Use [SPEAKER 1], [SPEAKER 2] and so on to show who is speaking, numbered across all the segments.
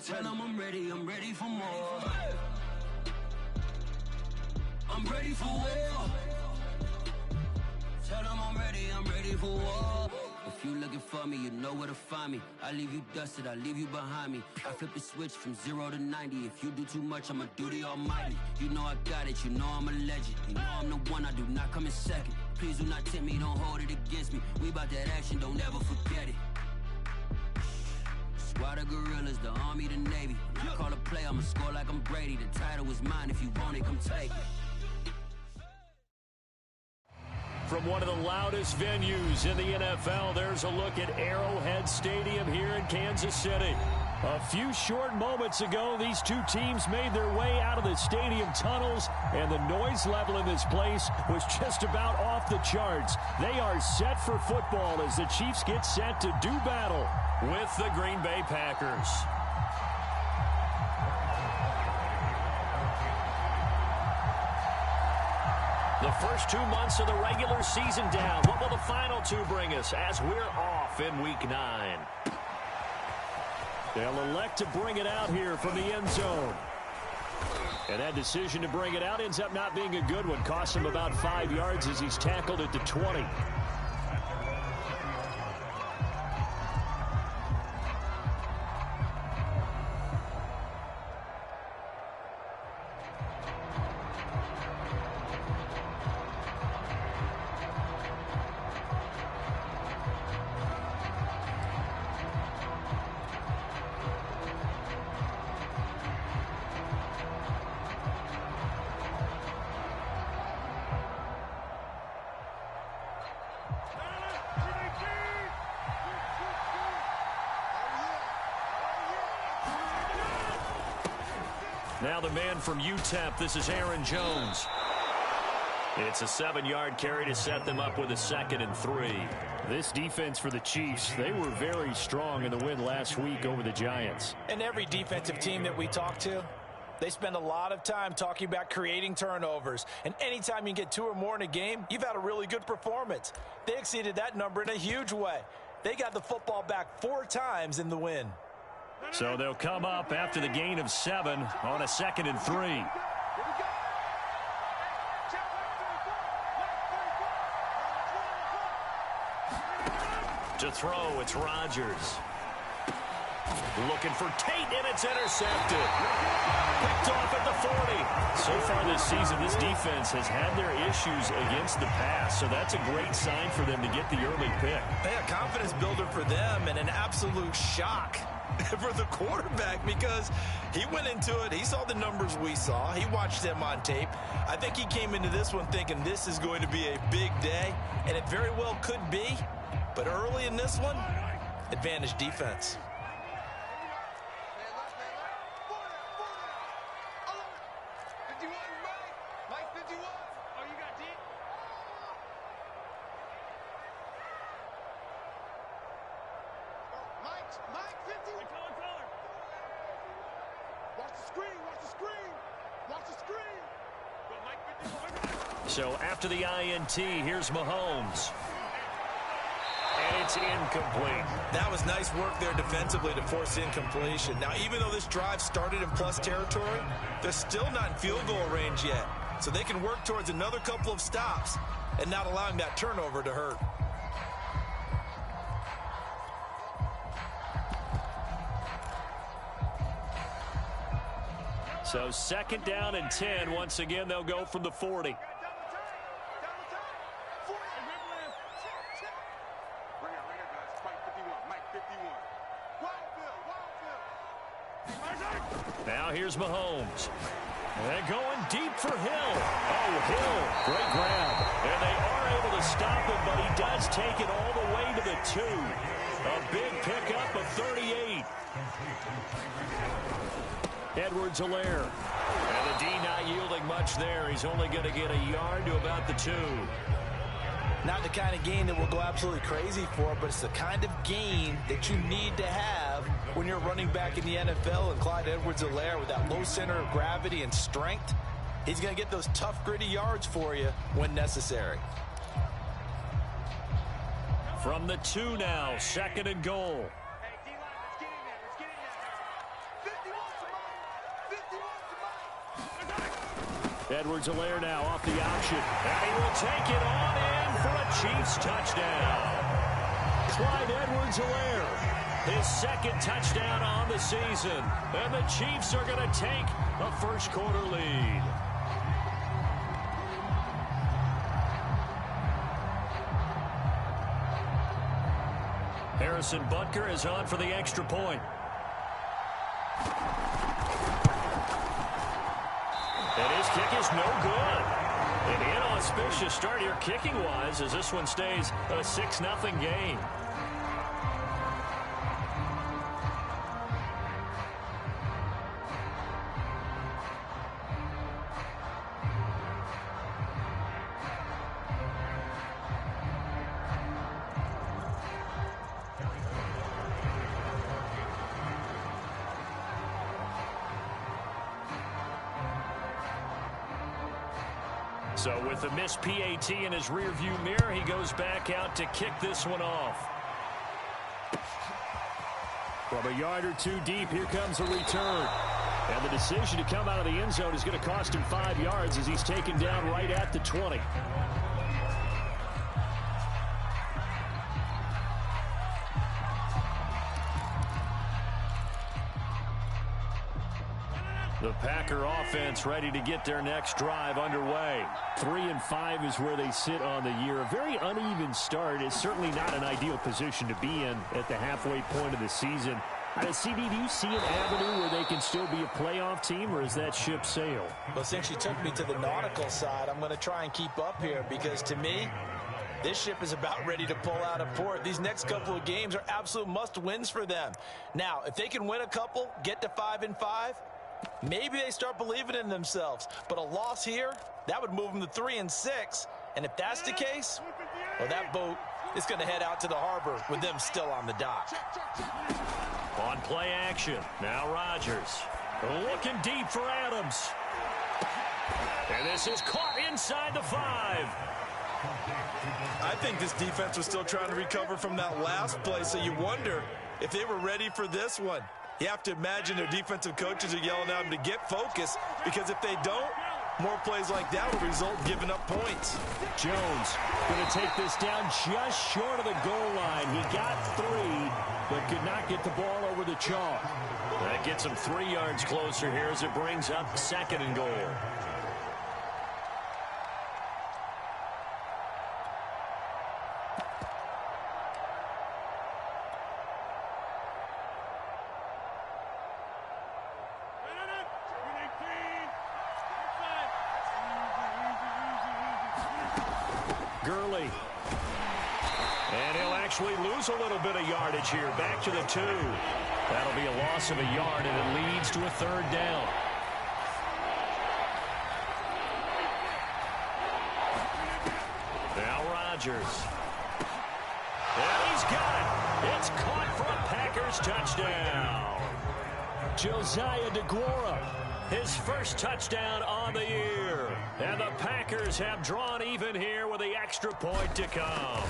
[SPEAKER 1] Tell them I'm ready for more. I'm ready for war. Tell them I'm ready for war. If you looking for me, you know where to find me. I leave you dusted, I leave you behind me. I flip the switch from 0 to 90. If you do too much, I'ma do the almighty. You know I got it, you know I'm a legend. You know I'm the one, I do not come in second. Please do not tempt me, don't hold it against me. We bout that action, don't ever forget it. Squad of gorillas, the army, the navy. When I call a play, I'ma score like I'm Brady. The title is mine, if you want it, come take it.
[SPEAKER 2] From one of the loudest venues in the NFL, there's a look at Arrowhead Stadium here in Kansas City. A few short moments ago, these two teams made their way out of the stadium tunnels, and the noise level in this place was just about off the charts. They are set for football as the Chiefs get set to do battle with the Green Bay Packers. The first 2 months of the regular season down. What will the final two bring us as we're off in Week 9? They'll elect to bring it out here from the end zone. And that decision to bring it out ends up not being a good one. Costs him about 5 yards as he's tackled at the 20. Now the man from UTEP, this is Aaron Jones. It's a 7-yard carry to set them up with a 2nd and 3. This defense for the Chiefs, they were very strong in the win last week over the Giants.
[SPEAKER 3] And every defensive team that we talk to, they spend a lot of time talking about creating turnovers. And anytime you get 2 or more in a game, you've had a really good performance. They exceeded that number in a huge way. They got the football back 4 times in the win.
[SPEAKER 2] So they'll come up after the gain of 7 on a 2nd and 3. To throw, it's Rodgers. Looking for Tate, and it's intercepted. Picked off at the 40. So far this season, this defense has had their issues against the pass, so that's a great sign for them to get the early pick.
[SPEAKER 3] Yeah, confidence builder for them and an absolute shock for the quarterback because he went into it. He saw the numbers we saw. He watched them on tape. I think he came into this one thinking this is going to be a big day, and it very well could be. But early in this one, advantage defense.
[SPEAKER 2] So after the INT, here's Mahomes. And it's incomplete.
[SPEAKER 3] That was nice work there defensively to force incompletion. Now, even though this drive started in plus territory, they're still not in field goal range yet. So they can work towards another couple of stops and not allowing that turnover to hurt.
[SPEAKER 2] So 2nd down and 10. Once again, they'll go from the 40. Now here's Mahomes. And going deep for Hill. Oh, Hill, great grab. And they are able to stop him, but he does take it all the way to the 2. A big pickup of 38. Edwards-Helaire. And the D not yielding much there. He's only going to get a yard to about the 2.
[SPEAKER 3] Not the kind of gain that we'll go absolutely crazy for, but it's the kind of gain that you need to have when you're running back in the NFL. And Clyde Edwards-Helaire, with that low center of gravity and strength, he's going to get those tough, gritty yards for you when necessary.
[SPEAKER 2] From the 2 now, 2nd and goal. Edwards-Helaire now off the option. And he will take it on in for a Chiefs touchdown. Clyde Edwards-Helaire, his second touchdown on the season. And the Chiefs are going to take a first-quarter lead. Harrison Butker is on for the extra point. And his kick is no good. An inauspicious start here kicking-wise as this one stays a 6-0 game. So with the missed PAT in his rearview mirror, he goes back out to kick this one off. From a yard or two deep, here comes a return. And the decision to come out of the end zone is going to cost him 5 yards as he's taken down right at the 20. The Packer offense ready to get their next drive underway. 3-5 is where they sit on the year. A very uneven start. It's certainly not an ideal position to be in at the halfway point of the season. CD, do you see an avenue where they can still be a playoff team, or is that ship sailed?
[SPEAKER 3] Well, since you took me to the nautical side, I'm going to try and keep up here because to me, this ship is about ready to pull out of port. These next couple of games are absolute must-wins for them. Now, if they can win a couple, get to 5-5, maybe they start believing in themselves. But a loss here, that would move them to 3-6. And if that's the case, well, that boat is going to head out to the harbor with them still on the dock.
[SPEAKER 2] On play action, now Rodgers. Looking deep for Adams. And this is caught inside the 5.
[SPEAKER 3] I think this defense was still trying to recover from that last play, so you wonder if they were ready for this one. You have to imagine their defensive coaches are yelling at them to get focused, because if they don't, more plays like that will result in giving up points.
[SPEAKER 2] Jones going to take this down just short of the goal line. He got 3, but could not get the ball over the chalk. That gets him 3 yards closer here as it brings up 2nd and goal. Gurley. And he'll actually lose a little bit of yardage here. Back to the 2. That'll be a loss of a yard, and it leads to a 3rd down. Now Rodgers. And he's got it. It's caught for a Packers touchdown. Josiah DeGuara, his first touchdown on the year. And the Packers have drawn even here with the extra point to come.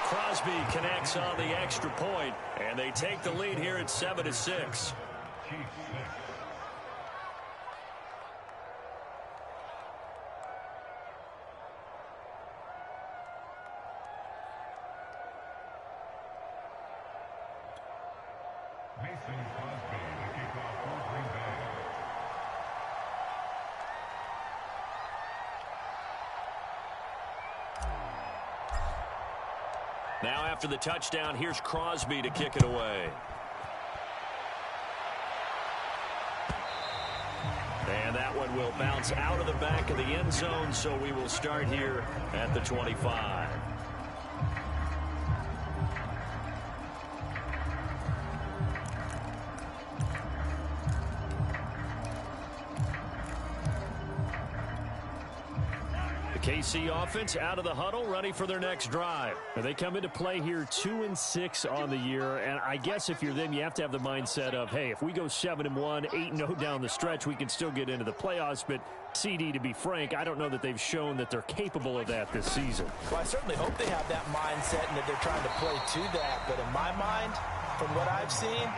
[SPEAKER 2] Crosby connects on the extra point, and they take the lead here at 7-6. Now after the touchdown, here's Crosby to kick it away. And that one will bounce out of the back of the end zone, so we will start here at the 25. KC offense out of the huddle, ready for their next drive. Now they come into play here 2-6 on the year, and I guess if you're them, you have to have the mindset of, hey, if we go 7-1, 8-0 down the stretch, we can still get into the playoffs. But CD, to be frank, I don't know that they've shown that they're capable of that this season.
[SPEAKER 3] Well, I certainly hope they have that mindset and that they're trying to play to that. But in my mind, from what I've seen,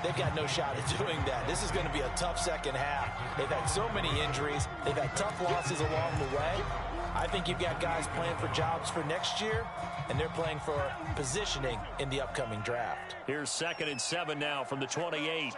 [SPEAKER 3] they've got no shot at doing that. This is going to be a tough second half. They've had so many injuries. They've had tough losses along the way. I think you've got guys playing for jobs for next year, and they're playing for positioning in the upcoming draft.
[SPEAKER 2] Here's 2nd and 7 now from the 28.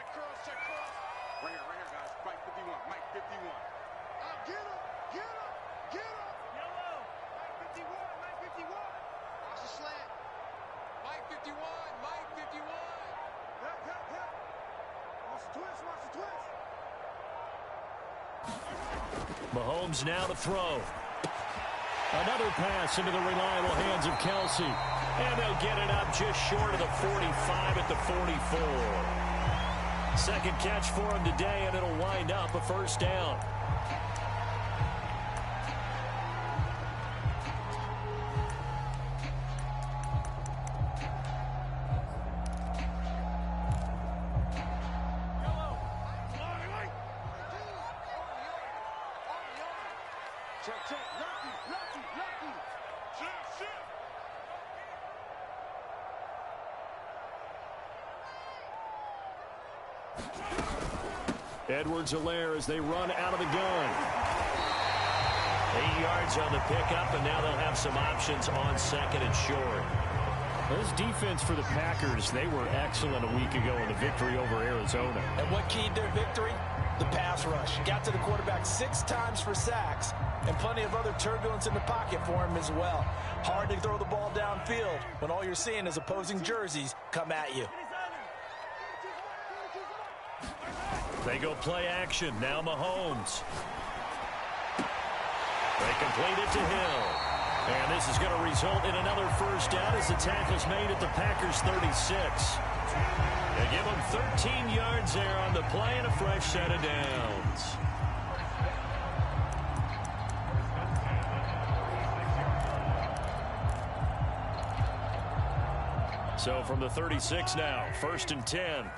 [SPEAKER 2] Mahomes now to throw. Another pass into the reliable hands of Kelce. And they'll get it up just short of the 45 at the 44. Second catch for him today, and it'll wind up a first down. Edwards-Helaire as they run out of the gun. 8 yards on the pickup, and now they'll have some options on 2nd and short. This defense for the Packers, they were excellent a week ago in the victory over Arizona.
[SPEAKER 3] And what keyed their victory? The pass rush. Got to the quarterback 6 times for sacks, and plenty of other turbulence in the pocket for him as well. Hard to throw the ball downfield when all you're seeing is opposing jerseys come at you.
[SPEAKER 2] They go play action. Now Mahomes. They complete it to Hill. And this is going to result in another first down as the tackle's made at the Packers 36. They give them 13 yards there on the play and a fresh set of downs. So from the 36 now, 1st and 10.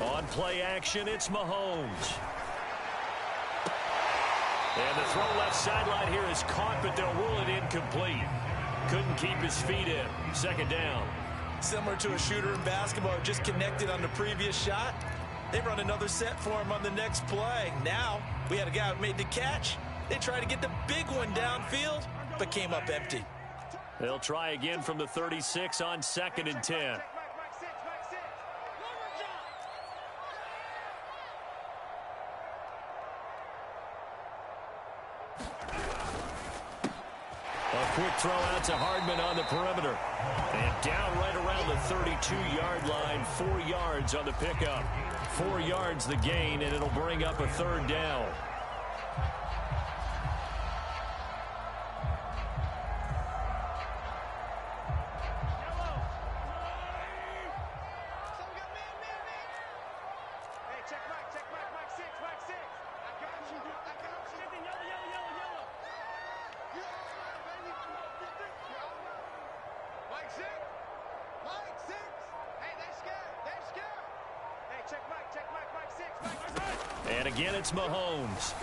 [SPEAKER 2] On play action, it's Mahomes. And the throw left sideline here is caught, but they'll rule it incomplete. Couldn't keep his feet in. 2nd down.
[SPEAKER 3] Similar to a shooter in basketball, just connected on the previous shot. They run another set for him on the next play. Now, we had a guy who made the catch. They tried to get the big one downfield, but came up empty.
[SPEAKER 2] They'll try again from the 36 on 2nd and 10. Quick throw out to Hardman on the perimeter. And down right around the 32-yard line. 4 yards on the pickup. 4 yards the gain, and it'll bring up a 3rd down. And again, it's Mahomes.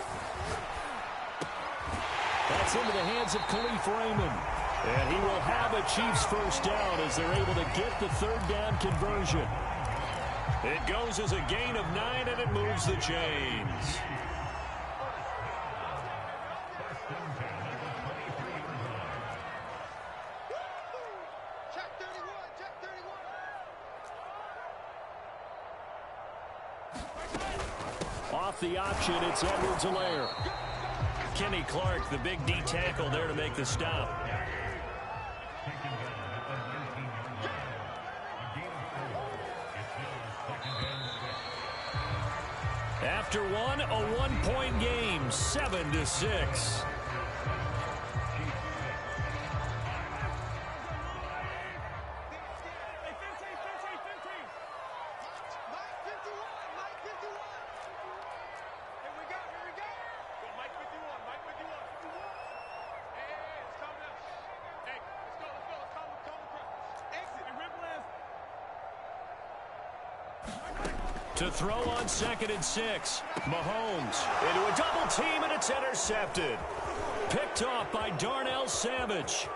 [SPEAKER 2] That's into the hands of Khalif Raymond. And he will have a Chiefs first down as they're able to get the 3rd down conversion. It goes as a gain of 9, and it moves the chains. Off the option, it's Edwards-Helaire. Kenny Clark, the big D tackle there to make the stop. After one, a one-point game, 7-6. To throw on 2nd and 6. Mahomes into a double team, and it's intercepted. Picked off by Darnell Savage.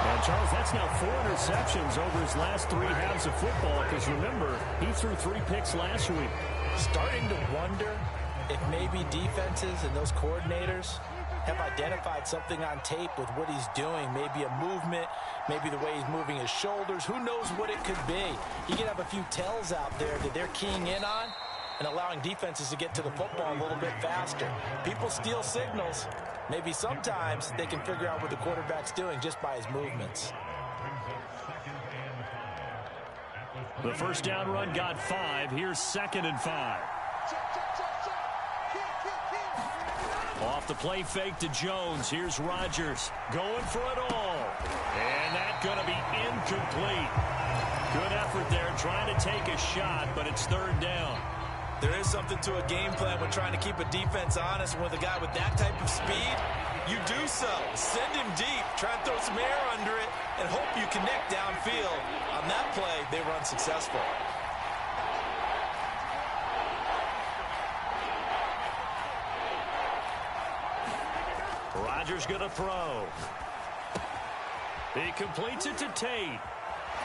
[SPEAKER 2] And, Charles, that's now 4 interceptions over his last 3 halves of football, because, remember, he threw 3 picks last week.
[SPEAKER 3] Starting to wonder if maybe defenses and those coordinators have identified something on tape with what he's doing. Maybe a movement, maybe the way he's moving his shoulders. Who knows what it could be? He could have a few tells out there that they're keying in on and allowing defenses to get to the football a little bit faster. People steal signals. Maybe sometimes they can figure out what the quarterback's doing just by his movements.
[SPEAKER 2] The first down run got 5. Here's 2nd and 5. Off the play fake to Jones. Here's Rodgers going for it all. And that's going to be incomplete. Good effort there trying to take a shot, but it's 3rd down.
[SPEAKER 3] There is something to a game plan when trying to keep a defense honest. With a guy with that type of speed, you do so. Send him deep. Try and throw some air under it and hope you connect downfield. On that play, they were unsuccessful.
[SPEAKER 2] Rodgers going to throw. He completes it to Tate.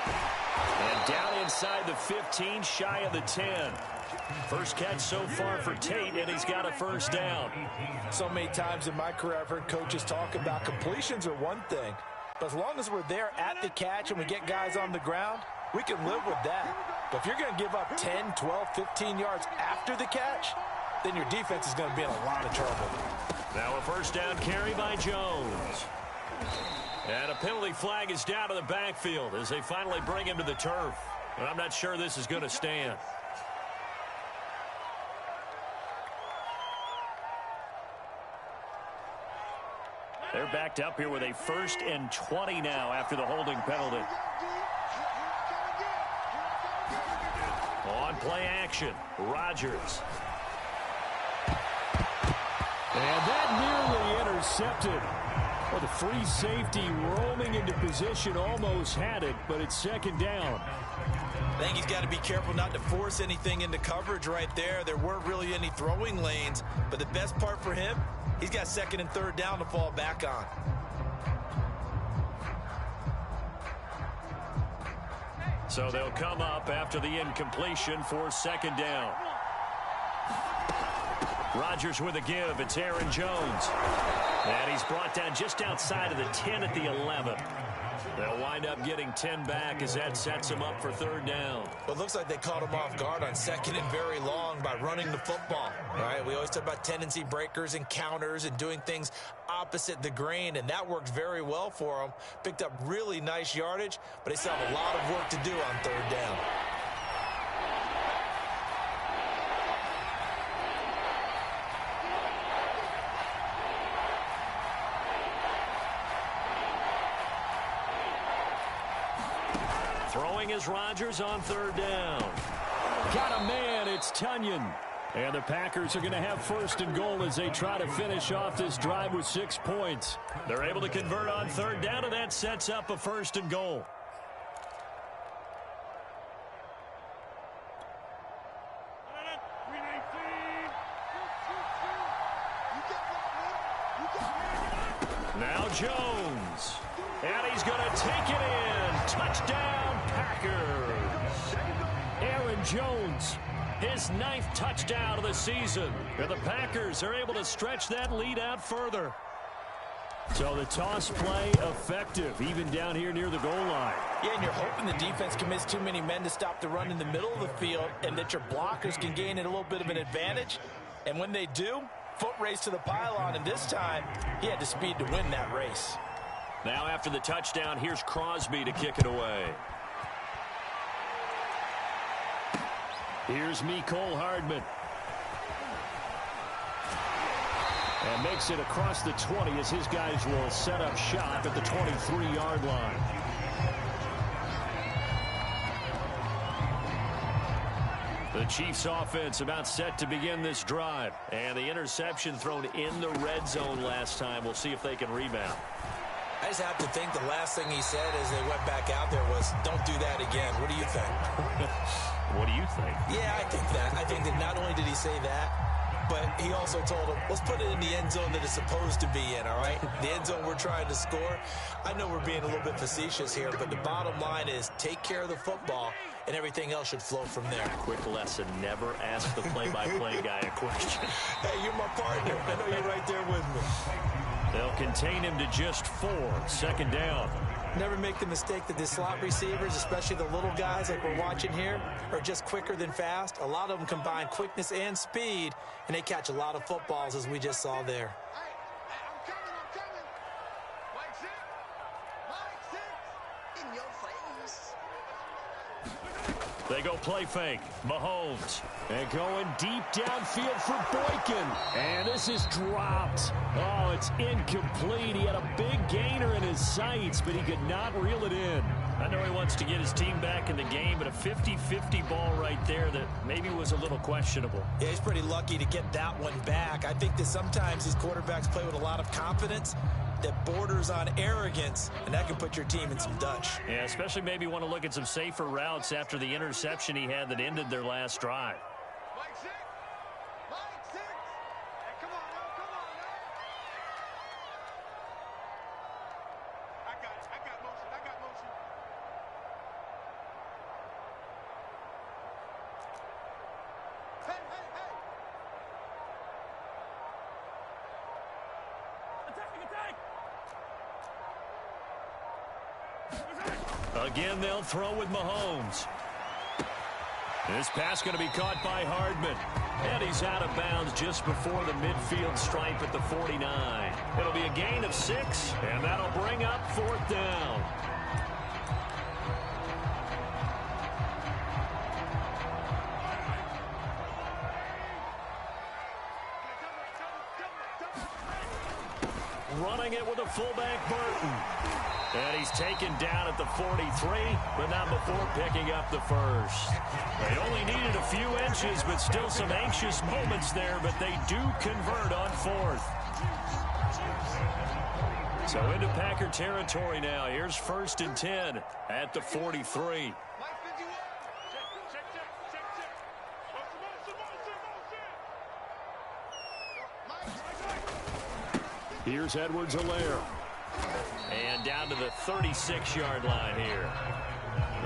[SPEAKER 2] And down inside the 15, shy of the 10. First catch so far for Tate, and he's got a first down.
[SPEAKER 3] So many times in my career, I've heard coaches talk about completions are one thing. But as long as we're there at the catch and we get guys on the ground, we can live with that. But if you're going to give up 10, 12, 15 yards after the catch, then your defense is going to be in a lot of trouble.
[SPEAKER 2] Now a first down carry by Jones. And a penalty flag is down to the backfield as they finally bring him to the turf. But I'm not sure this is going to stand. They're backed up here with a 1st and 20 now after the holding penalty. On play action, Rodgers. And that nearly intercepted. Well, the free safety roaming into position almost had it, but it's 2nd down.
[SPEAKER 3] I think he's got to be careful not to force anything into coverage right there. There weren't really any throwing lanes, but the best part for him, he's got 2nd and 3rd down to fall back on.
[SPEAKER 2] So they'll come up after the incompletion for 2nd down. Rodgers with a give. It's Aaron Jones. And he's brought down just outside of the 10 at the 11. They'll wind up getting 10 back as that sets him up for 3rd down.
[SPEAKER 3] Well, it looks like they caught him off guard on 2nd and very long by running the football. All right, we always talk about tendency breakers and counters and doing things opposite the grain, and that worked very well for them. Picked up really nice yardage, but they still have a lot of work to do on 3rd down.
[SPEAKER 2] Throwing is Rodgers on 3rd down. Got a man, it's Tunyon. And the Packers are going to have 1st and goal as they try to finish off this drive with 6 points. They're able to convert on 3rd down, and that sets up a 1st and goal. Now Jones. And he's going to take it in. Touchdown, Packers. Aaron Jones, his 9th touchdown of the season. And the Packers are able to stretch that lead out further. So the toss play effective, even down here near the goal line.
[SPEAKER 3] Yeah, and you're hoping the defense commits too many men to stop the run in the middle of the field and that your blockers can gain a little bit of an advantage. And when they do, foot race to the pylon, and this time he had the speed to win that race.
[SPEAKER 2] Now after the touchdown, here's Crosby to kick it away. Here's Mecole Hardman. And makes it across the 20 as his guys will set up shop at the 23-yard line. The Chiefs offense about set to begin this drive. And the interception thrown in the red zone last time. We'll see if they can rebound.
[SPEAKER 3] I just have to think the last thing he said as they went back out there was, don't do that again. What do you think?
[SPEAKER 2] What do you think?
[SPEAKER 3] Yeah, I think that. I think that not only did he say that, but he also told him, let's put it in the end zone that it's supposed to be in, all right? The end zone we're trying to score. I know we're being a little bit facetious here, but the bottom line is take care of the football, and everything else should flow from there.
[SPEAKER 2] Quick lesson, never ask the play-by-play guy a question.
[SPEAKER 3] Hey, you're my partner. I know you're right there with me.
[SPEAKER 2] They'll contain him to just 4. Second down.
[SPEAKER 3] Never make the mistake that the slot receivers, especially the little guys like we're watching here, are just quicker than fast. A lot of them combine quickness and speed, and they catch a lot of footballs, as we just saw there.
[SPEAKER 2] They go play fake. Mahomes. And going deep downfield for Boykin. And this is dropped. Oh, it's incomplete. He had a big gainer in his sights, but he could not reel it in. I know he wants to get his team back in the game, but a 50-50 ball right there that maybe was a little questionable.
[SPEAKER 3] Yeah, he's pretty lucky to get that one back. I think that sometimes these quarterbacks play with a lot of confidence that borders on arrogance, and that can put your team in some Dutch.
[SPEAKER 2] Yeah, especially maybe want to look at some safer routes after the interception he had that ended their last drive. Again, they'll throw with Mahomes. This pass going to be caught by Hardman. And he's out of bounds just before the midfield stripe at the 49. It'll be a gain of 6, and that'll bring up 4th down. Running it with a fullback, Burton. And he's taken down at the 43, but not before picking up the first. They only needed a few inches, but still some anxious moments there, but they do convert on 4th. So into Packer territory now. Here's 1st and 10 at the 43. Here's Edwards-Helaire. And down to the 36-yard line here.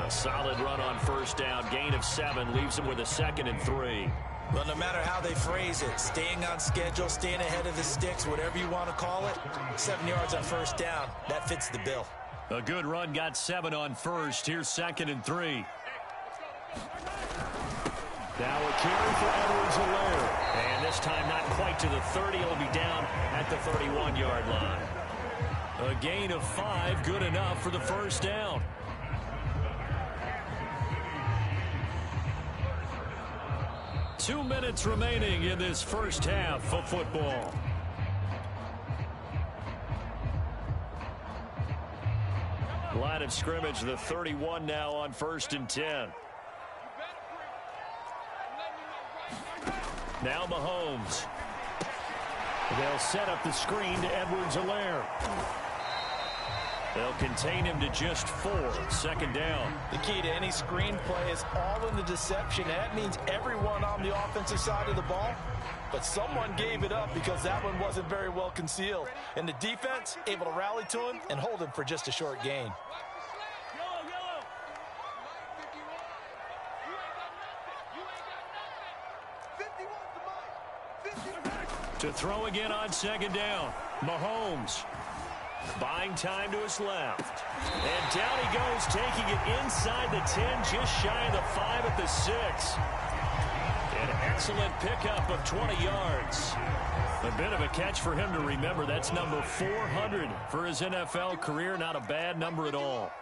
[SPEAKER 2] A solid run on 1st down. Gain of 7 leaves him with a 2nd and 3.
[SPEAKER 3] Well, no matter how they phrase it, staying on schedule, staying ahead of the sticks, whatever you want to call it, 7 yards on 1st down, that fits the bill.
[SPEAKER 2] A good run, got 7 on 1st. Here's 2nd and 3. Now a carry for Edwards-Helaire. And this time not quite to the 30. He'll be down at the 31-yard line. A gain of 5, good enough for the 1st down. Two minutes remaining in this first half of football. Line of scrimmage, the 31 now on 1st and 10. Now Mahomes. They'll set up the screen to Edwards-Helaire. They'll contain him to just 4. 2nd down.
[SPEAKER 3] The key to any screen play is all in the deception. That means everyone on the offensive side of the ball. But someone gave it up because that one wasn't very well concealed. And the defense able to rally to him and hold him for just a short gain.
[SPEAKER 2] To throw again on 2nd down. Mahomes. Buying time to his left. And down he goes, taking it inside the 10, just shy of the 5 at the 6. An excellent pickup of 20 yards. A bit of a catch for him to remember. That's number 400 for his NFL career. Not a bad number at all.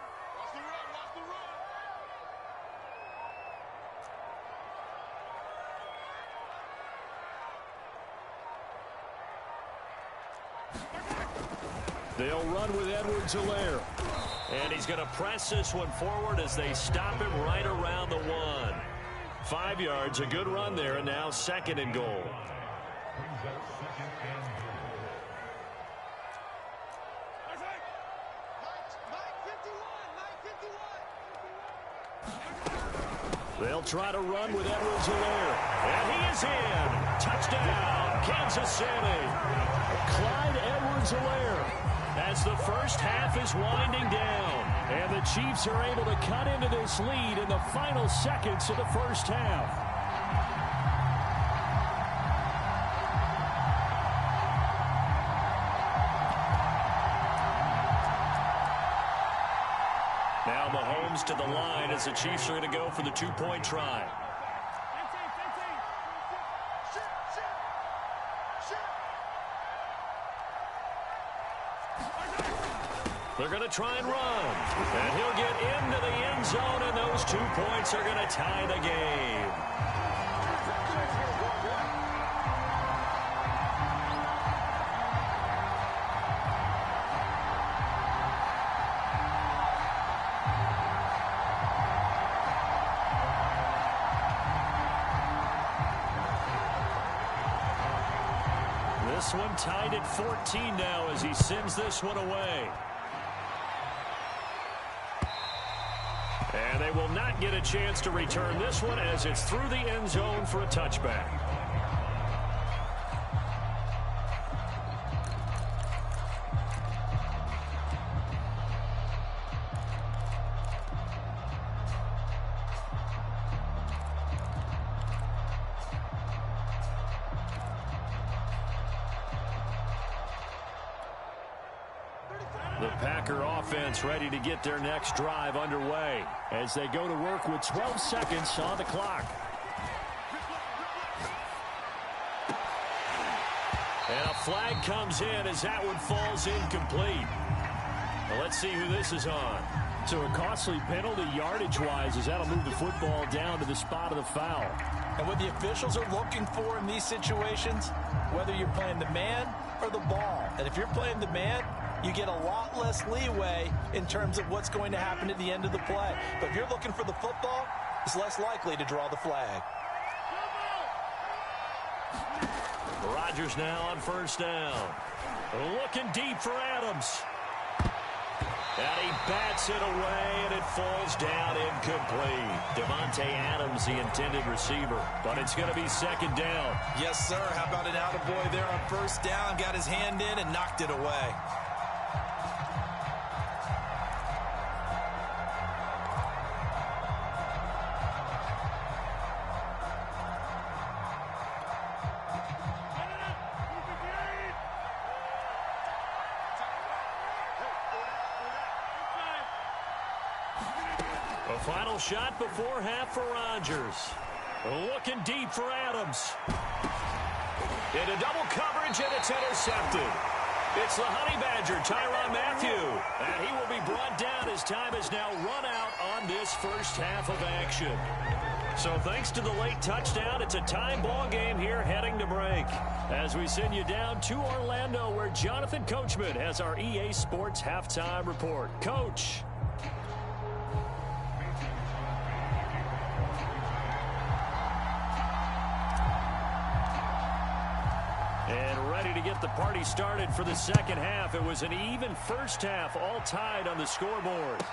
[SPEAKER 2] They'll run with Edwards-Helaire. And he's going to press this one forward as they stop him right around the 1. 5 yards, a good run there, and now 2nd and goal. They'll try to run with Edwards-Helaire. And he is in. Touchdown, Kansas City. Clyde Edwards-Helaire. As the first half is winding down. And the Chiefs are able to cut into this lead in the final seconds of the first half. Now Mahomes to the line as the Chiefs are going to go for the two-point try. They're going to try and run. And he'll get into the end zone, and those 2 points are going to tie the game. This one tied at 14 now as he sends this one away. And they will not get a chance to return this one as it's through the end zone for a touchback. The Packer offense ready to get their next drive underway as they go to work with 12 seconds on the clock. And a flag comes in as that one falls incomplete. Well, let's see who this is on. So a costly penalty yardage-wise as that'll move the football down to the spot of the foul.
[SPEAKER 3] And what the officials are looking for in these situations, whether you're playing the man or the ball. And if you're playing the man, you get a lot less leeway in terms of what's going to happen at the end of the play. But if you're looking for the football, it's less likely to draw the flag.
[SPEAKER 2] Rodgers now on first down. Looking deep for Adams. And he bats it away, and it falls down incomplete. Devontae Adams, the intended receiver. But it's going to be second down.
[SPEAKER 3] Yes, sir. How about an attaboy there on first down? Got his hand in and knocked it away.
[SPEAKER 2] A final shot before half for Rodgers. Looking deep for Adams. Into double coverage, and it's intercepted. It's the Honey Badger, Tyrann Mathieu. And he will be brought down as time has now run out on this first half of action. So thanks to the late touchdown, it's a tie ball game here heading to break. As we send you down to Orlando, where Jonathan Coachman has our EA Sports halftime report. Coach. And ready to get the party started for the second half. It was an even first half, all tied on the scoreboard.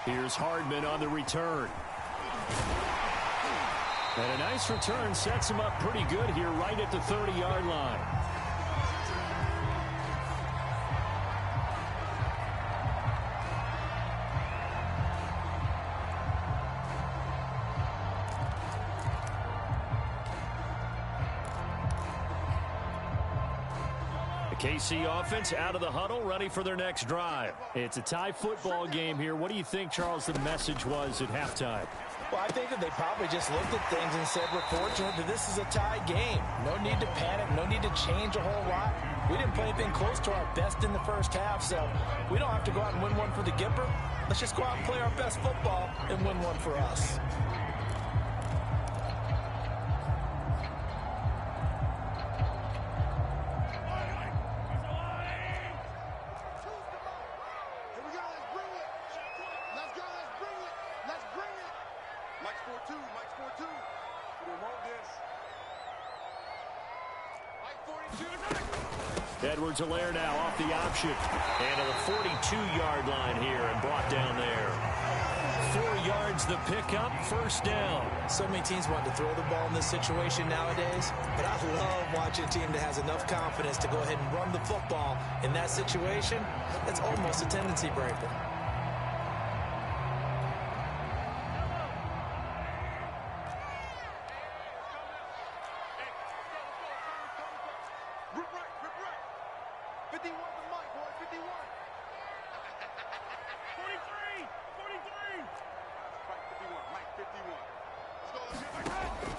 [SPEAKER 2] Here's Hardman on the return. And a nice return sets him up pretty good here right at the 30-yard line. KC offense out of the huddle, ready for their next drive. It's a tie football game here. What do you think, Charles, the message was at halftime?
[SPEAKER 3] Well, I think that they probably just looked at things and said, we're fortunate that this is a tie game. No need to panic, no need to change a whole lot. We didn't play anything close to our best in the first half, so we don't have to go out and win one for the Gipper. Let's just go out and play our best football and win one for us.
[SPEAKER 2] Edwards-Helaire now off the option. And to the 42-yard line here and brought down there. 4 yards yards, the pickup, first down.
[SPEAKER 3] So many teams want to throw the ball in this situation nowadays, but I love watching a team that has enough confidence to go ahead and run the football in that situation. That's almost a tendency breaker.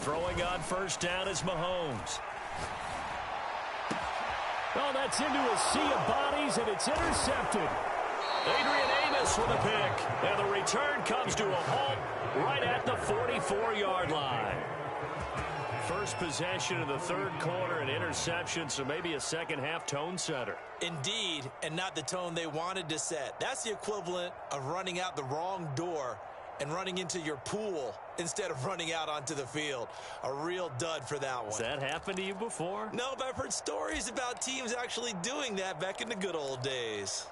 [SPEAKER 2] Throwing on first down is Mahomes. Oh, that's into a sea of bodies, and it's intercepted. Adrian Amos with a pick. And the return comes to a halt right at the 44-yard line. First possession of the third quarter, an interception, so maybe a second-half tone setter.
[SPEAKER 3] Indeed, and not the tone they wanted to set. That's the equivalent of running out the wrong door and running into your pool instead of running out onto the field. A real dud for that one.
[SPEAKER 2] Has that happened to you before?
[SPEAKER 3] No, but I've heard stories about teams actually doing that back in the good old days.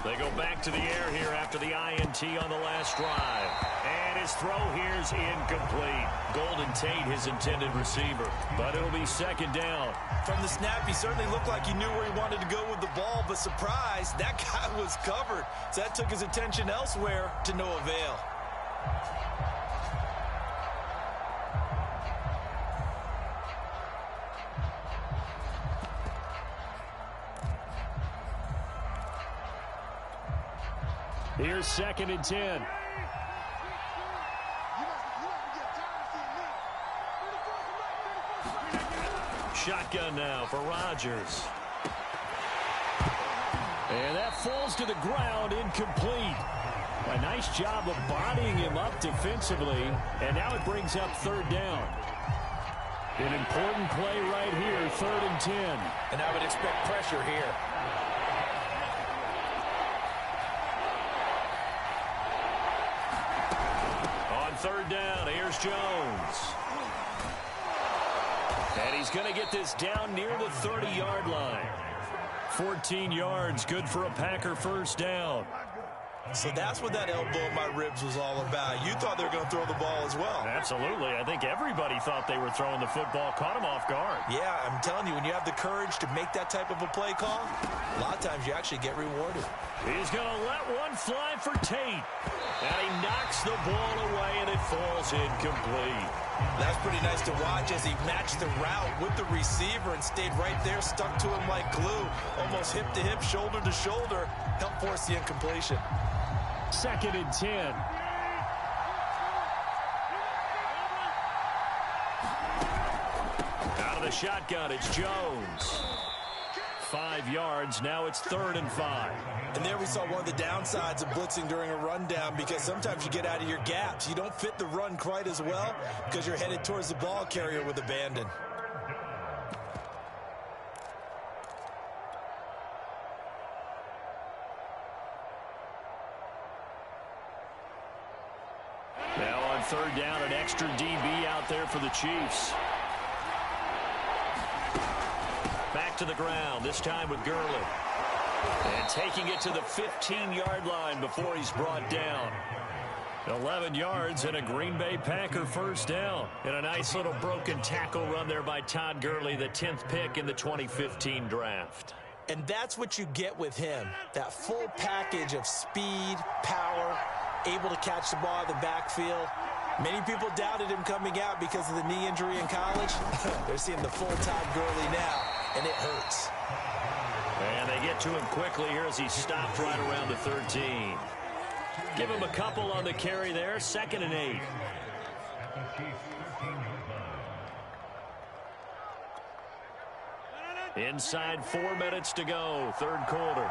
[SPEAKER 2] They go back to the air here after the INT on the last drive. And his throw here's incomplete. Golden Tate, his intended receiver. But it'll be second down.
[SPEAKER 3] From the snap, he certainly looked like he knew where he wanted to go with the ball, but surprise, that guy was covered. So that took his attention elsewhere to no avail.
[SPEAKER 2] Here's second and 10. Shotgun now for Rodgers. And that falls to the ground, incomplete. A nice job of bodying him up defensively. And now it brings up third down. An important play right here, third and 10.
[SPEAKER 3] And I would expect pressure here.
[SPEAKER 2] Third down, here's Jones. And he's going to get this down near the 30-yard line. 14 yards, good for a Packer first down.
[SPEAKER 3] So that's what that elbow in my ribs was all about. You thought they were going to throw the ball as well.
[SPEAKER 2] Absolutely. I think everybody thought they were throwing the football, caught him off guard.
[SPEAKER 3] Yeah, I'm telling you, when you have the courage to make that type of a play call, a lot of times you actually get rewarded.
[SPEAKER 2] He's going to let one fly for Tate. And he knocks the ball away, and it falls incomplete.
[SPEAKER 3] That's pretty nice to watch as he matched the route with the receiver and stayed right there, stuck to him like glue, almost hip to hip, shoulder to shoulder, helped force the incompletion.
[SPEAKER 2] Second and 10. Out of the shotgun, it's Jones. 5 yards, now it's third and 5.
[SPEAKER 3] And there we saw one of the downsides of blitzing during a rundown, because sometimes you get out of your gaps. You don't fit the run quite as well because you're headed towards the ball carrier with abandon.
[SPEAKER 2] Now on third down, an extra DB out there for the Chiefs. Back to the ground, this time with Gurley. And taking it to the 15-yard line before he's brought down. 11 yards and a Green Bay Packer first down. And a nice little broken tackle run there by Todd Gurley, the 10th pick in the 2015 draft.
[SPEAKER 3] And that's what you get with him, that full package of speed, power, able to catch the ball in the backfield. Many people doubted him coming out because of the knee injury in college. They're seeing the full Todd Gurley now, and it hurts.
[SPEAKER 2] And they get to him quickly here as he stopped right around the 13. Give him a couple on the carry there, 2nd and 8. Inside 4 minutes to go, third quarter.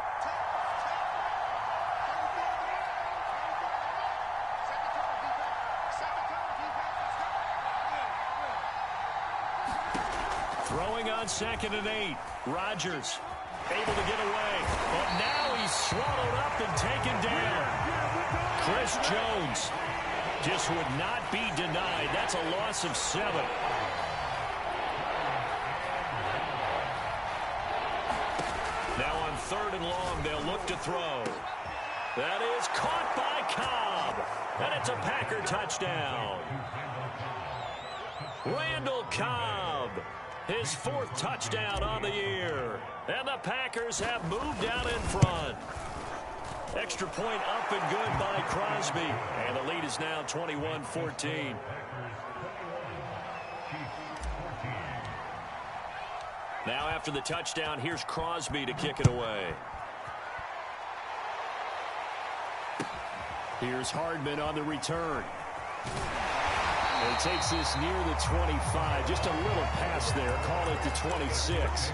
[SPEAKER 2] Throwing on 2nd and 8. Rodgers able to get away. But now he's swallowed up and taken down. Chris Jones just would not be denied. That's a loss of 7. Now on 3rd and long, they'll look to throw. That is caught by Cobb. And it's a Packer touchdown. Randall Cobb, his 4th touchdown on the year. And the Packers have moved out in front. Extra point up and good by Crosby. And the lead is now 21-14. Now after the touchdown, here's Crosby to kick it away. Here's Hardman on the return. And he takes this near the 25. Just a little pass there. Call it the 26.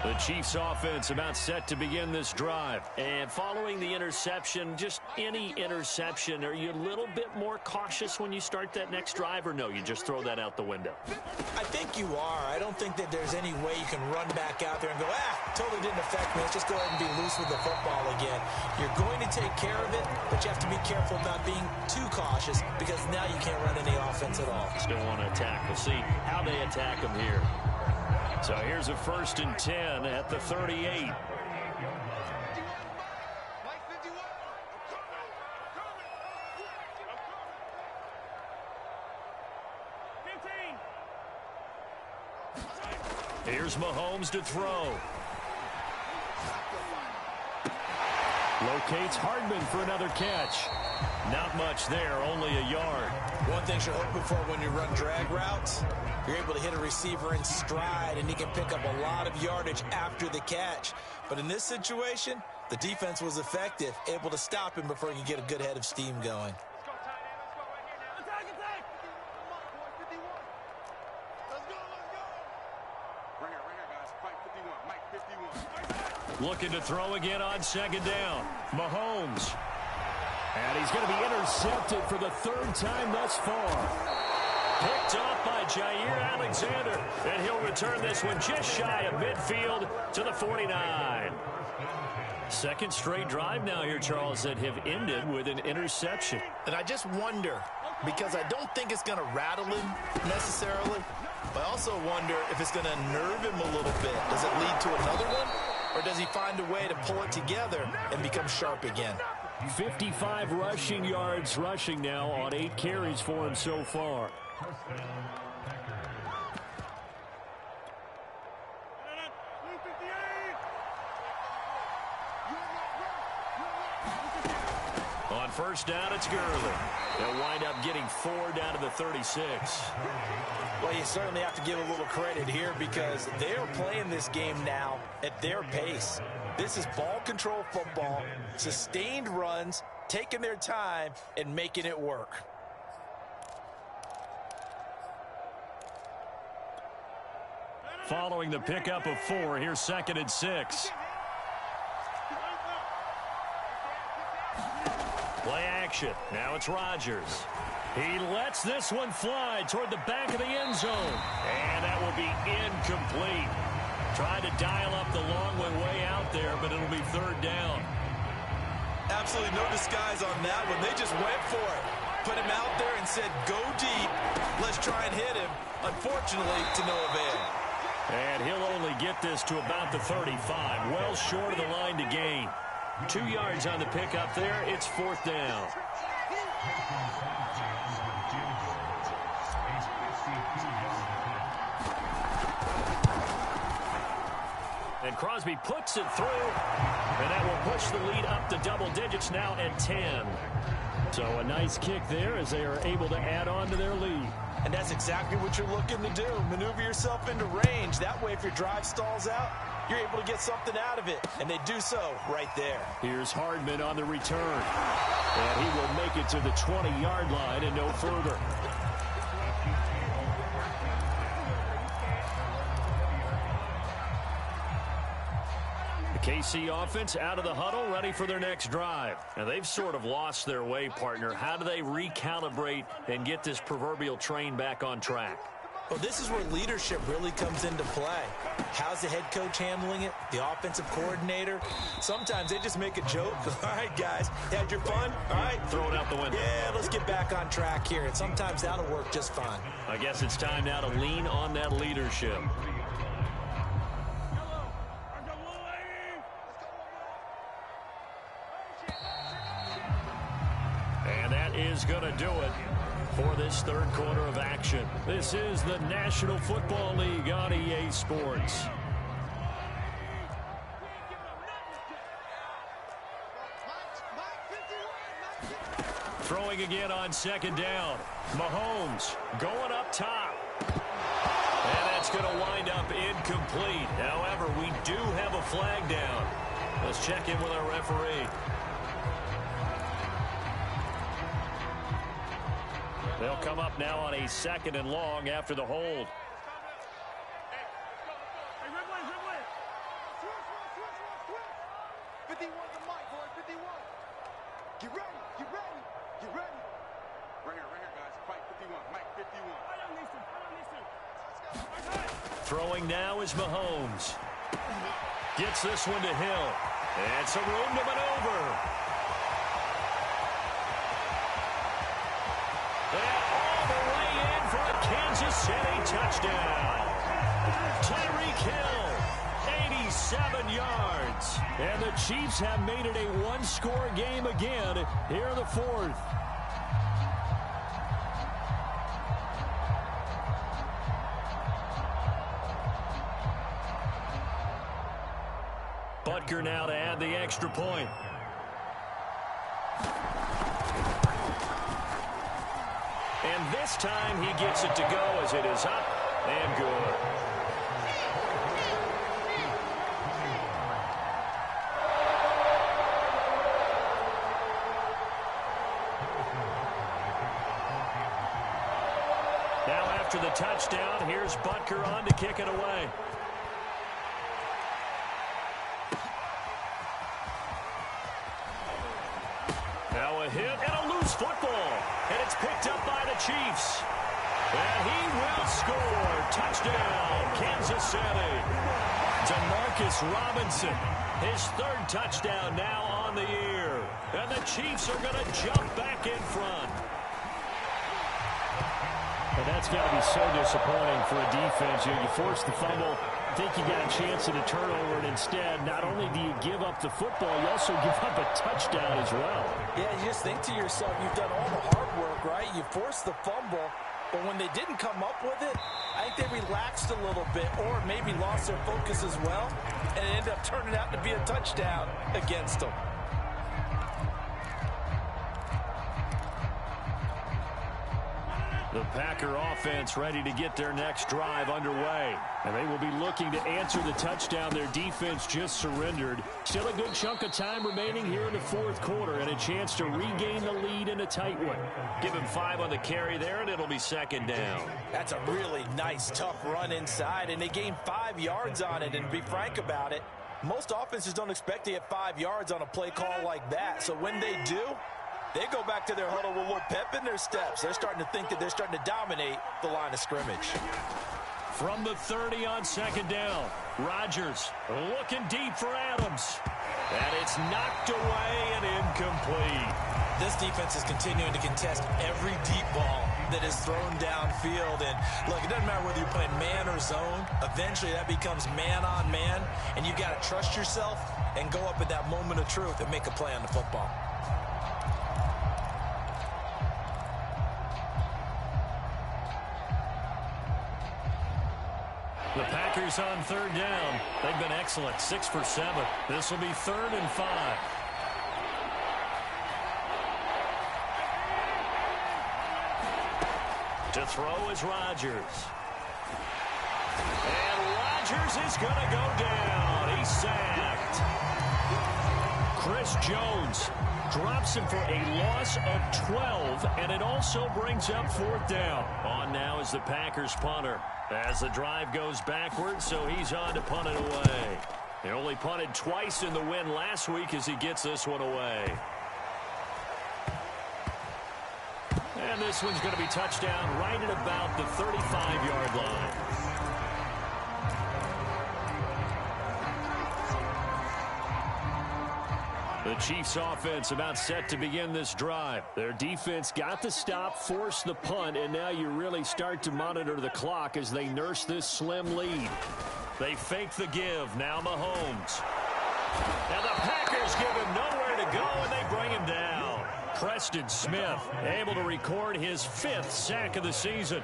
[SPEAKER 2] The Chiefs offense about set to begin this drive. And following the interception, just any interception, are you a little bit more cautious when you start that next drive, or no, you just throw that out the window?
[SPEAKER 3] I think you are. I don't think that there's any way you can run back out there and go, totally didn't affect me. Let's just go ahead and be loose with the football again. You're going to take care of it, but you have to be careful about being too cautious because now you can't run any offense at all.
[SPEAKER 2] Still want to attack. We'll see how they attack them here. So here's a 1st and 10 at the 38. Here's Mahomes to throw. Locates Hardman for another catch. Not much there, only a yard.
[SPEAKER 3] One thing you're hoping for when you run drag routes, you're able to hit a receiver in stride, and he can pick up a lot of yardage after the catch. But in this situation, the defense was effective, able to stop him before he could get a good head of steam going.
[SPEAKER 2] Looking to throw again on 2nd down. Mahomes. And he's going to be intercepted for the 3rd time thus far. Picked off by Jair Alexander. And he'll return this one just shy of midfield to the 49. 2nd straight drive now here, Charles, that have ended with an interception.
[SPEAKER 3] And I just wonder, because I don't think it's going to rattle him necessarily, but I also wonder if it's going to nerve him a little bit. Does it lead to another one? Or does he find a way to pull it together and become sharp again?
[SPEAKER 2] 55 rushing yards rushing now on 8 carries for him so far. On 1st down, it's Gurley. They'll wind up getting 4 down to the 36.
[SPEAKER 3] Well, you certainly have to give a little credit here because they are playing this game now at their pace. This is ball control football, sustained runs, taking their time, and making it work.
[SPEAKER 2] Following the pickup of 4, here's 2nd and 6. Play action. Now it's Rodgers. He lets this one fly toward the back of the end zone. And that will be incomplete. Tried to dial up the long one way out there, but it'll be 3rd down.
[SPEAKER 3] Absolutely no disguise on that one. They just went for it. Put him out there and said, go deep. Let's try and hit him. Unfortunately, to no avail.
[SPEAKER 2] And he'll only get this to about the 35. Well short of the line to gain. 2 yards on the pickup there. It's 4th down. And Crosby puts it through. And that will push the lead up to double digits now at 10. So a nice kick there as they are able to add on to their lead.
[SPEAKER 3] And that's exactly what you're looking to do. Maneuver yourself into range. That way, if your drive stalls out, you're able to get something out of it. And they do so right there.
[SPEAKER 2] Here's Hardman on the return. And he will make it to the 20-yard line and no further. The KC offense out of the huddle, ready for their next drive. And they've sort of lost their way, partner. How do they recalibrate and get this proverbial train back on track?
[SPEAKER 3] Well, this is where leadership really comes into play. How's the head coach handling it? The offensive coordinator? Sometimes they just make a joke. All right, guys, had your fun? All right.
[SPEAKER 2] Throw it out the window.
[SPEAKER 3] Yeah, let's get back on track here. And sometimes that'll work just fine.
[SPEAKER 2] I guess it's time now to lean on that leadership. And that is going to do it for this third quarter of action. This is the National Football League on EA Sports. Throwing again on second down. Mahomes going up top. And that's going to wind up incomplete. However, we do have a flag down. Let's check in with our referee. They'll come up now on a 2nd and long after the hold. Throwing now is Mahomes. Gets this one to Hill. And some room to maneuver. And all the way in for a Kansas City touchdown. Tyreek Hill, 87 yards. And the Chiefs have made it a one-score game again here in the fourth. Butker now to add the extra point. And this time he gets it to go as it is up and good. Now after the touchdown, here's Butker on to kick it away. Now a hit and a loose football. And it's picked up by the Chiefs. And he will score. Touchdown, Kansas City. Demarcus Robinson, his 3rd touchdown now on the year. And the Chiefs are going to jump back in front.
[SPEAKER 4] And that's got to be so disappointing for a defense. You force the fumble, think you got a chance at a turnover, and instead, not only do you give up the football, you also give up a touchdown as well.
[SPEAKER 3] Yeah, you just think to yourself, you've done all the hard work, right? You forced the fumble, but when they didn't come up with it, I think they relaxed a little bit or maybe lost their focus as well, and it ended up turning out to be a touchdown against them.
[SPEAKER 2] The Packer offense ready to get their next drive underway. And they will be looking to answer the touchdown their defense just surrendered. Still a good chunk of time remaining here in the fourth quarter and a chance to regain the lead in a tight one. Give him 5 on the carry there, and it'll be 2nd down.
[SPEAKER 3] That's a really nice, tough run inside, and they gained 5 yards on it. And to be frank about it, most offenses don't expect to get 5 yards on a play call like that. So when they do, they go back to their huddle with a little pep in their steps. They're starting to think that they're starting to dominate the line of scrimmage.
[SPEAKER 2] From the 30 on 2nd down, Rodgers looking deep for Adams. And it's knocked away and incomplete.
[SPEAKER 3] This defense is continuing to contest every deep ball that is thrown downfield. And look, it doesn't matter whether you're playing man or zone. Eventually that becomes man on man. And you've got to trust yourself and go up at that moment of truth and make a play on the football.
[SPEAKER 2] The Packers on 3rd down. They've been excellent, 6 for 7. This will be 3rd and 5. To throw is Rodgers. And Rodgers is going to go down. He's sacked. Chris Jones drops him for a loss of 12, and it also brings up 4th down. On now is the Packers punter. As the drive goes backwards, so he's on to punt it away. He only punted twice in the win last week as he gets this one away. And And this one's going to be touchdown right at about the 35-yard line. The Chiefs offense about set to begin this drive. Their defense got the stop, forced the punt, and now you really start to monitor the clock as they nurse this slim lead. They fake the give. Now Mahomes. And the Packers give him nowhere to go, and they bring him down. Preston Smith able to record his 5th sack of the season.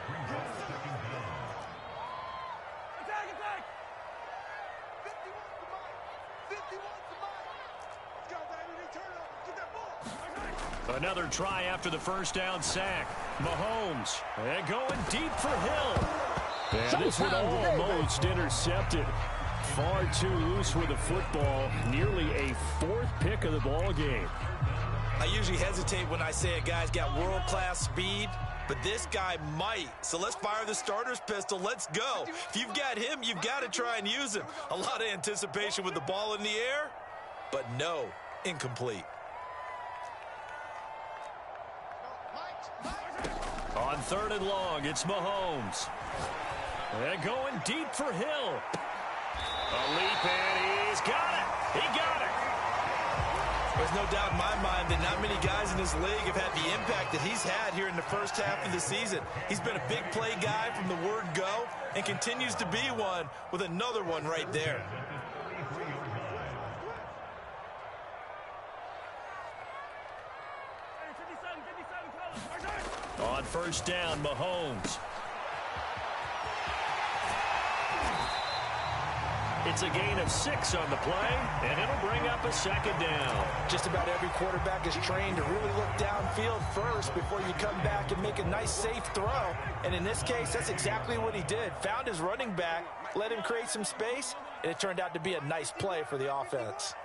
[SPEAKER 2] Another try after the first down sack. Mahomes and going deep for Hill. And this one almost intercepted. Far too loose with the football. Nearly a 4th pick of the ball game.
[SPEAKER 3] I usually hesitate when I say a guy's got world-class speed, but this guy might. So let's fire the starter's pistol. Let's go. If you've got him, you've got to try and use him. A lot of anticipation with the ball in the air, but no, incomplete.
[SPEAKER 2] On 3rd and long, it's Mahomes. And going deep for Hill. A leap, and he's got it. He got it.
[SPEAKER 3] There's no doubt in my mind that not many guys in this league have had the impact that he's had here in the first half of the season. He's been a big play guy from the word go and continues to be one with another one right there.
[SPEAKER 2] On 1st down, Mahomes. It's a gain of 6 on the play, and it'll bring up a 2nd down.
[SPEAKER 3] Just about every quarterback is trained to really look downfield first before you come back and make a nice, safe throw. And in this case, that's exactly what he did. Found his running back, let him create some space, and it turned out to be a nice play for the offense.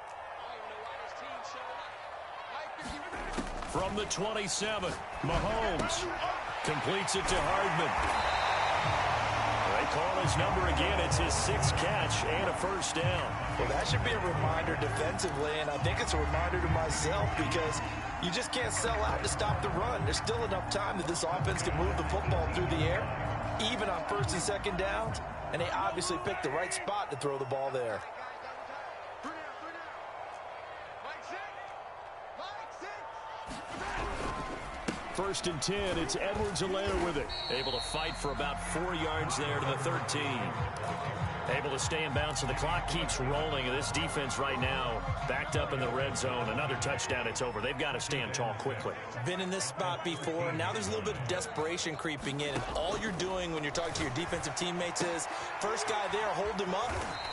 [SPEAKER 2] From the 27, Mahomes completes it to Hardman. They call his number again. It's his 6th catch and a 1st down.
[SPEAKER 3] Well, that should be a reminder defensively, and I think it's a reminder to myself because you just can't sell out to stop the run. There's still enough time that this offense can move the football through the air, even on 1st and 2nd downs, and they obviously picked the right spot to throw the ball there.
[SPEAKER 2] First and 10, it's Edwards-Helaire with it. Able to fight for about 4 yards there to the 13. Able to stay in bounds, so the clock keeps rolling. This defense right now backed up in the red zone. Another touchdown, it's over. They've got to stand tall quickly.
[SPEAKER 3] Been in this spot before. Now there's a little bit of desperation creeping in. And all you're doing when you're talking to your defensive teammates is, first guy there, hold him up.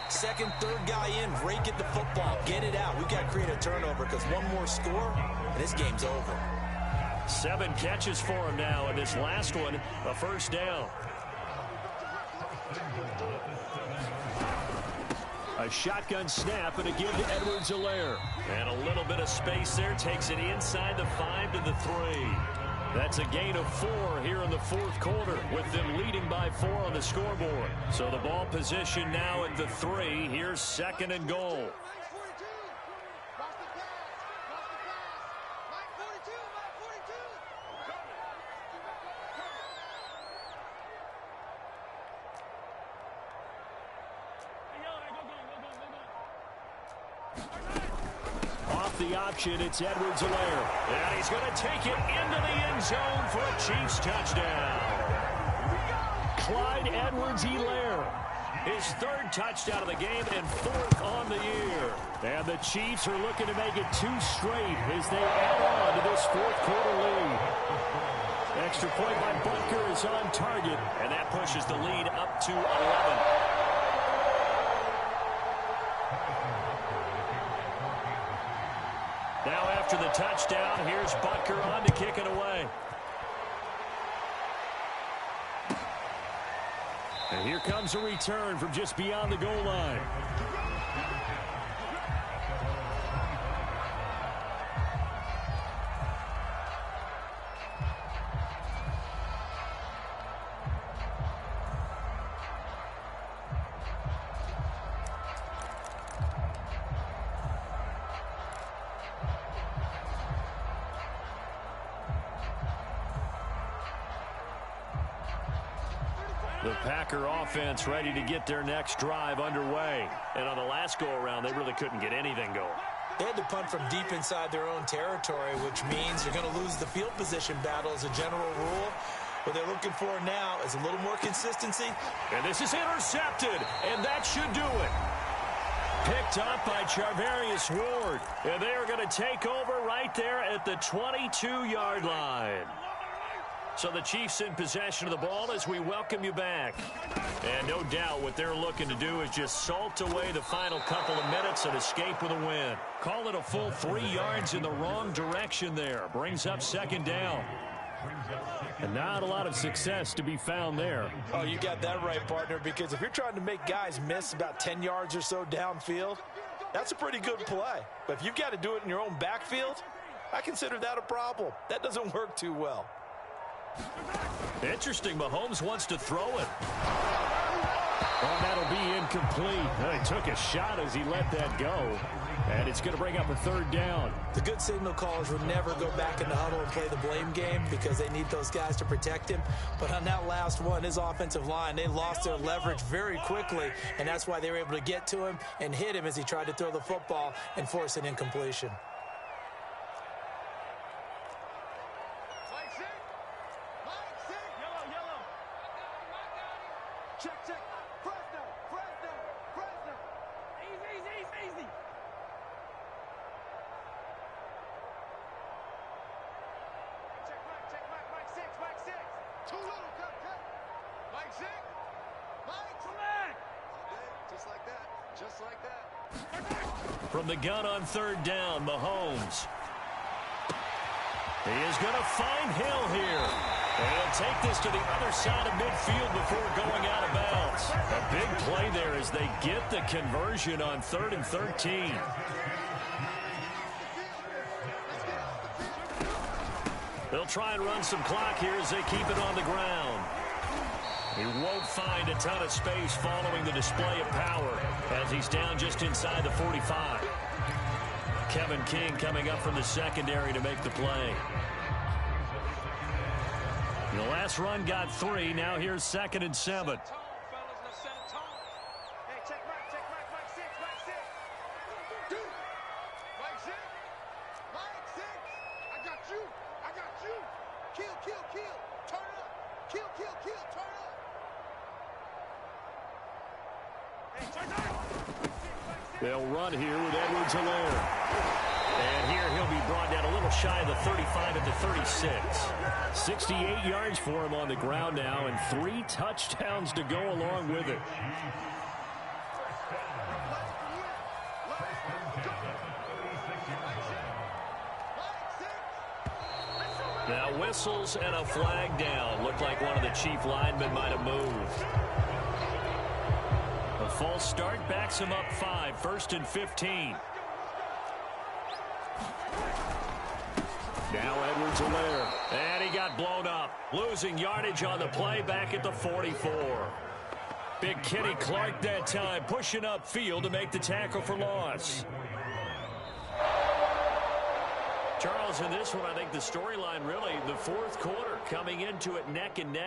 [SPEAKER 3] Second, third guy in, rake at the football. Get it out. We've got to create a turnover because one more score, and this game's over.
[SPEAKER 2] 7 catches for him now, and this last one, a 1st down. A shotgun snap and a give to Edwards-Helaire. And a little bit of space there, takes it inside the 5 to the 3. That's a gain of 4 here in the 4th quarter, with them leading by 4 on the scoreboard. So the ball position now at the 3. Here's 2nd and goal. The option, it's Edwards-Helaire. And he's going to take it into the end zone for a Chiefs touchdown. Clyde Edwards-Helaire, his 3rd touchdown of the game and 4th on the year. And the Chiefs are looking to make it 2 straight as they add on to this 4th quarter lead. Extra point by Butker is on target, and that pushes the lead up to 11. Now after the touchdown, here's Butker on to kick it away. And here comes a return from just beyond the goal line. The Packer offense ready to get their next drive underway. And on the last go-around, they really couldn't get anything going.
[SPEAKER 3] They had to punt from deep inside their own territory, which means you're going to lose the field position battle as a general rule. What they're looking for now is a little more consistency.
[SPEAKER 2] And this is intercepted, and that should do it. Picked up by Charvarius Ward. And they are going to take over right there at the 22-yard line. So the Chiefs in possession of the ball as we welcome you back. And no doubt what they're looking to do is just salt away the final couple of minutes and escape with a win. Call it a full 3 yards in the wrong direction there. Brings up second down. And not a lot of success to be found there.
[SPEAKER 3] Oh, you got that right, partner, because if you're trying to make guys miss about 10 yards or so downfield, that's a pretty good play. But if you've got to do it in your own backfield, I consider that a problem. That doesn't work too well.
[SPEAKER 2] Interesting. Mahomes wants to throw it. Well, that'll be incomplete. He took a shot as he let that go. And it's going to bring up a third down.
[SPEAKER 3] The good signal callers would never go back in the huddle and play the blame game because they need those guys to protect him. But on that last one, his offensive line, they lost their leverage very quickly, and that's why they were able to get to him and hit him as he tried to throw the football and force an incompletion.
[SPEAKER 2] From the gun on third down, Mahomes. He is going to find Hill here. And he'll take this to the other side of midfield before going out of bounds. A big play there as they get the conversion on 3rd and 13. They'll try and run some clock here as they keep it on the ground. He won't find a ton of space following the display of power as he's down just inside the 45. Kevin King coming up from the secondary to make the play. The last run got 3. Now here's 2nd and 7. They'll run here with Edwards-Helaire. And here he'll be brought down a little shy of the 35 at the 36. 68 yards for him on the ground now and 3 touchdowns to go along with it. Now whistles and a flag down. Looked like one of the Chief linemen might have moved. A false start backs him up 5. 1st and 15. Now Edwards-Helaire. And he got blown up. Losing yardage on the play back at the 44. Big Kenny Clark that time pushing up field to make the tackle for loss. Charles, in this one, I think the storyline really, the 4th quarter coming into it neck and neck.